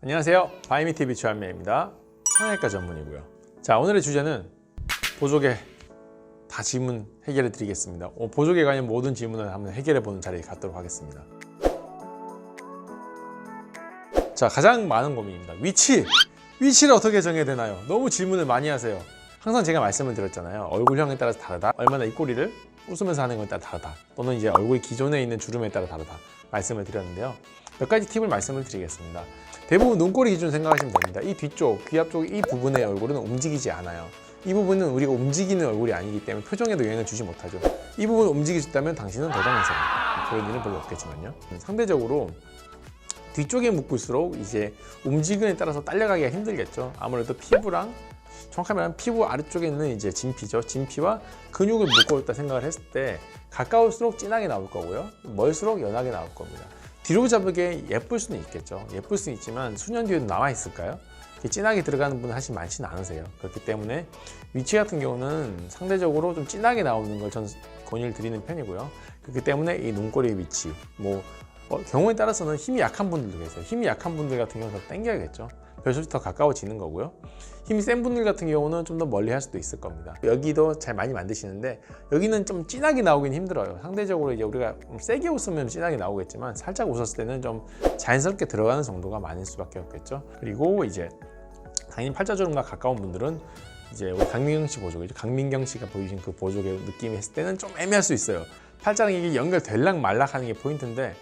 안녕하세요. 바이미TV 주한매입니다. 성형외과 전문이고요. 자, 오늘의 주제는 보조개 다 질문 해결해 드리겠습니다. 보조개에 관한 모든 질문을 한번 해결해 보는 자리에 갖도록 하겠습니다. 자, 가장 많은 고민입니다. 위치를 어떻게 정해야 되나요? 너무 질문을 많이 하세요. 항상 제가 말씀을 드렸잖아요. 얼굴형에 따라서 다르다. 얼마나 입꼬리를 웃으면서 하는 것에 따라 다르다. 또는 이제 얼굴 기존에 있는 주름에 따라 다르다. 말씀을 드렸는데요. 몇 가지 팁을 말씀을 드리겠습니다. 대부분 눈꼬리 기준 생각하시면 됩니다. 이 뒤쪽, 귀 앞쪽 이 부분의 얼굴은 움직이지 않아요. 이 부분은 우리가 움직이는 얼굴이 아니기 때문에 표정에도 영향을 주지 못하죠. 이 부분을 움직이셨다면 당신은 대단하세요. 그런 일은 별로 없겠지만요. 상대적으로 뒤쪽에 묶을수록 이제 움직임에 따라서 딸려가기가 힘들겠죠. 아무래도 피부랑 정확하게 말하면 피부 아래쪽에 있는 이제 진피죠. 진피와 근육을 묶어줬다 생각을 했을 때 가까울수록 진하게 나올 거고요. 멀수록 연하게 나올 겁니다. 뒤로 잡으게 예쁠 수는 있겠죠. 예쁠 수는 있지만 수년 뒤에도 남아 있을까요? 진하게 들어가는 분은 사실 많지는 않으세요. 그렇기 때문에 위치 같은 경우는 상대적으로 좀 진하게 나오는 걸 저는 권유를 드리는 편이고요. 그렇기 때문에 이 눈꼬리의 위치, 경우에 따라서는 힘이 약한 분들도 계세요. 힘이 약한 분들 같은 경우는 더 당겨야겠죠. 별수록 더 가까워지는 거고요. 힘이 센 분들 같은 경우는 좀 더 멀리 할 수도 있을 겁니다. 여기도 잘 많이 만드시는데 여기는 좀 진하게 나오긴 힘들어요. 상대적으로 이제 우리가 세게 웃으면 진하게 나오겠지만 살짝 웃었을 때는 좀 자연스럽게 들어가는 정도가 많을 수밖에 없겠죠. 그리고 이제 당연히 팔자주름과 가까운 분들은 이제 우리 강민경 씨 보조개, 강민경 씨가 보이신 그 보조개 느낌이 했을 때는 좀 애매할 수 있어요. 팔자랑 이게 연결될락 말락 하는 게 포인트인데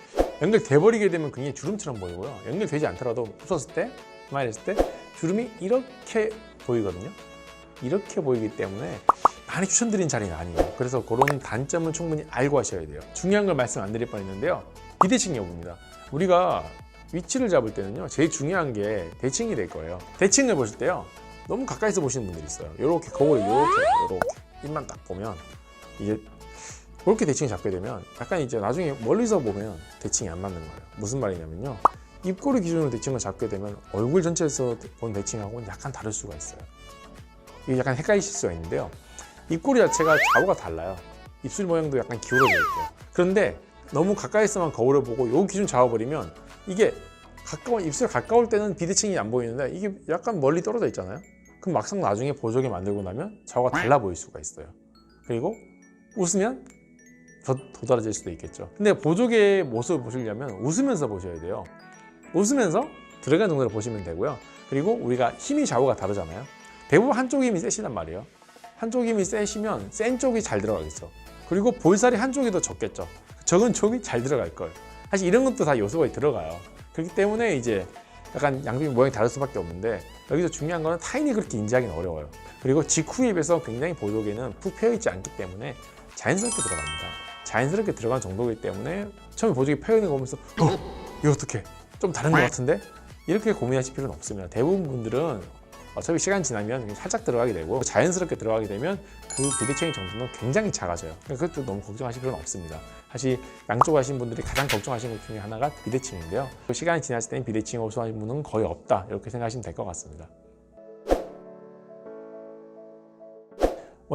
연결돼버리게 되면 굉장히 주름처럼 보이고요. 연결되지 않더라도 웃었을 때, 스마일했을 때 주름이 이렇게 보이거든요. 이렇게 보이기 때문에 많이 추천드린 자리는 아니에요. 그래서 그런 단점은 충분히 알고 하셔야 돼요. 중요한 걸 말씀 안 드릴 뻔했는데요. 비대칭 여부입니다. 우리가 위치를 잡을 때는요, 제일 중요한 게 대칭이 될 거예요. 대칭을 보실 때요, 너무 가까이서 보시는 분들이 있어요. 이렇게 거울 이렇게 입만 딱 보면 이게 그렇게 대칭을 잡게 되면 약간 이제 나중에 멀리서 보면 대칭이 안 맞는 거예요. 무슨 말이냐면요, 입꼬리 기준으로 대칭을 잡게 되면 얼굴 전체에서 본 대칭하고는 약간 다를 수가 있어요. 이게 약간 헷갈리실 수가 있는데요, 입꼬리 자체가 좌우가 달라요. 입술 모양도 약간 기울어져 있고요. 그런데 너무 가까이서만 거울을 보고 요 기준 잡아버리면 이게 입술 가까울 때는 비대칭이 안 보이는데 이게 약간 멀리 떨어져 있잖아요. 그럼 막상 나중에 보조개 만들고 나면 좌우가 달라 보일 수가 있어요. 그리고 웃으면 더 도드라질 수도 있겠죠. 근데 보조개의 모습을 보시려면 웃으면서 보셔야 돼요. 웃으면서 들어가는 정도로 보시면 되고요. 그리고 우리가 힘이 좌우가 다르잖아요. 대부분 한쪽 힘이 세시단 말이에요. 한쪽 힘이 세시면 센 쪽이 잘 들어가겠죠. 그리고 볼살이 한쪽이 더 적겠죠. 적은 쪽이 잘 들어갈 거예요. 사실 이런 것도 다 요소가 들어가요. 그렇기 때문에 이제 약간 양쪽이 모양이 다를 수밖에 없는데 여기서 중요한 거는 타인이 그렇게 인지하기는 어려워요. 그리고 직후 입에서 굉장히 보조개는 푹 펴있지 않기 때문에 자연스럽게 들어갑니다. 자연스럽게 들어간 정도이기 때문에 처음에 보조개 펴있는 거 보면서 이거 어떡해, 좀 다른 것 같은데? 이렇게 고민하실 필요는 없습니다. 대부분 분들은 어차피 시간 지나면 살짝 들어가게 되고 자연스럽게 들어가게 되면 그 비대칭의 정도는 굉장히 작아져요. 그것도 너무 걱정하실 필요는 없습니다. 사실 양쪽 하신 분들이 가장 걱정하시는 것 중에 하나가 비대칭인데요. 시간이 지났을 때는 비대칭을 호소하는 분은 거의 없다, 이렇게 생각하시면 될 것 같습니다.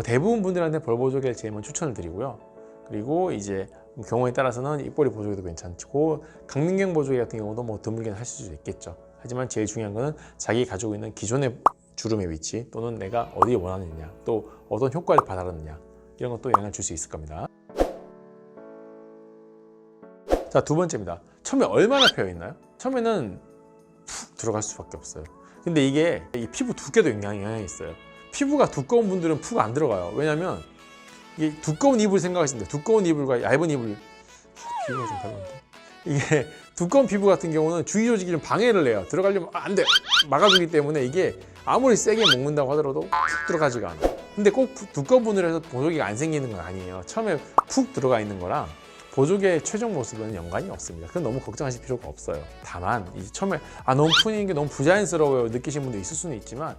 대부분 분들한테 벌보조개를 제일 먼저 추천을 드리고요. 그리고 이제 경우에 따라서는 입꼬리 보조개도 괜찮고 강민경 보조개 같은 경우도 드물게는 하실 수 있겠죠. 하지만 제일 중요한 거는 자기 가지고 있는 기존의 주름의 위치 또는 내가 어디에 원하느냐, 또 어떤 효과를 받아느냐, 이런 것도 영향을 줄 수 있을 겁니다. 자, 두 번째입니다. 처음에 얼마나 펴 있나요? 처음에는 푹 들어갈 수밖에 없어요. 근데 이게 이 피부 두께도 영향이 있어요. 피부가 두꺼운 분들은 푹 안 들어가요. 왜냐면 이게 두꺼운 이불 생각하시면 돼요. 두꺼운 이불과 얇은 이불, 피부가 좀 별론데, 이게 두꺼운 피부 같은 경우는 주위 조직이 좀 방해를 해요. 들어가려면 안 돼, 막아주기 때문에 이게 아무리 세게 먹는다고 하더라도 푹 들어가지가 않아요. 근데 꼭 두꺼운 분을 해서 보조개가 안 생기는 건 아니에요. 처음에 푹 들어가 있는 거랑 보조개의 최종 모습은 연관이 없습니다. 그건 너무 걱정하실 필요가 없어요. 다만 이제 처음에 너무 푸는 게 너무 부자연스러워요 느끼시는 분도 있을 수는 있지만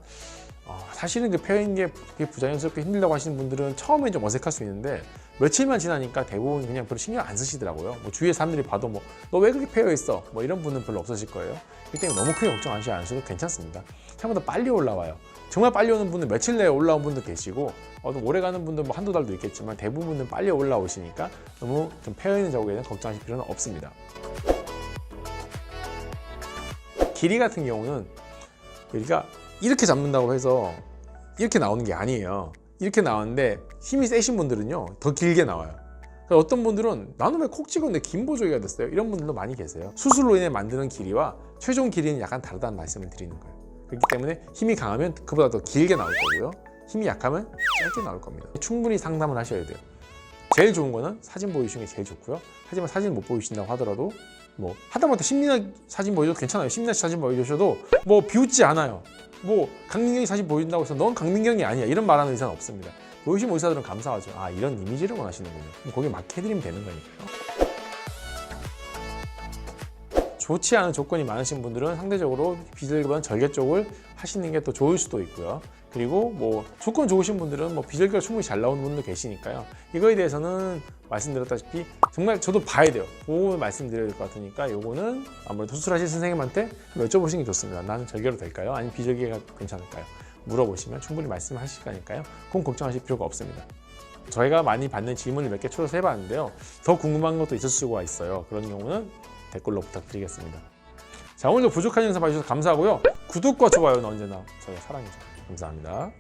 사실은 그 펴인 게 부자연스럽게 힘들다고 하시는 분들은 처음엔 좀 어색할 수 있는데 며칠만 지나니까 대부분 그냥 별로 신경 안 쓰시더라고요. 주위에 사람들이 봐도 너 왜 그렇게 펴여 있어? 이런 분은 별로 없으실 거예요. 그렇기 때문에 너무 크게 걱정하시지 않으셔도 괜찮습니다. 생각보다 빨리 올라와요. 정말 빨리 오는 분은 며칠 내에 올라온 분도 계시고 좀 오래 가는 분들 한두 달도 있겠지만 대부분은 빨리 올라오시니까 너무 좀 펴여 있는 저거에는 걱정하실 필요는 없습니다. 길이 같은 경우는 우리가 이렇게 잡는다고 해서 이렇게 나오는 게 아니에요. 이렇게 나오는데 힘이 세신 분들은요 더 길게 나와요. 어떤 분들은 나는 왜 콕 찍었는데 긴 보조개가 됐어요? 이런 분들도 많이 계세요. 수술로 인해 만드는 길이와 최종 길이는 약간 다르다는 말씀을 드리는 거예요. 그렇기 때문에 힘이 강하면 그보다 더 길게 나올 거고요, 힘이 약하면 짧게 나올 겁니다. 충분히 상담을 하셔야 돼요. 제일 좋은 거는 사진 보여주시는 게 제일 좋고요. 하지만 사진 못 보여주신다고 하더라도 뭐 하다못해 심리학 사진 보여줘도 괜찮아요. 심리학 사진 보여주셔도 뭐 비웃지 않아요. 뭐 강민경이 사진 보여준다고 해서 넌 강민경이 아니야 이런 말하는 의사는 없습니다. 보여주신 의사들은 감사하죠. 아, 이런 이미지를 원하시는군요. 그럼 거기에 맞게 해드리면 되는 거니까요. 좋지 않은 조건이 많으신 분들은 상대적으로 비절개보다는 절개 쪽을 하시는 게 더 좋을 수도 있고요. 그리고 뭐 조건 좋으신 분들은 뭐 비절개가 충분히 잘 나오는 분도 계시니까요. 이거에 대해서는 말씀드렸다시피 정말 저도 봐야 돼요. 보고 말씀드려야 될 것 같으니까 요거는 아무래도 수술하실 선생님한테 여쭤보시는 게 좋습니다. 나는 절개로 될까요? 아니면 비절개가 괜찮을까요? 물어보시면 충분히 말씀하실 거니까요. 그건 걱정하실 필요가 없습니다. 저희가 많이 받는 질문을 몇 개 추려서 해봤는데요. 더 궁금한 것도 있을 수가 있어요. 그런 경우는 댓글로 부탁드리겠습니다. 자, 오늘도 부족한 영상 봐주셔서 감사하고요. 구독과 좋아요는 언제나 저희가 사랑이죠. 감사합니다.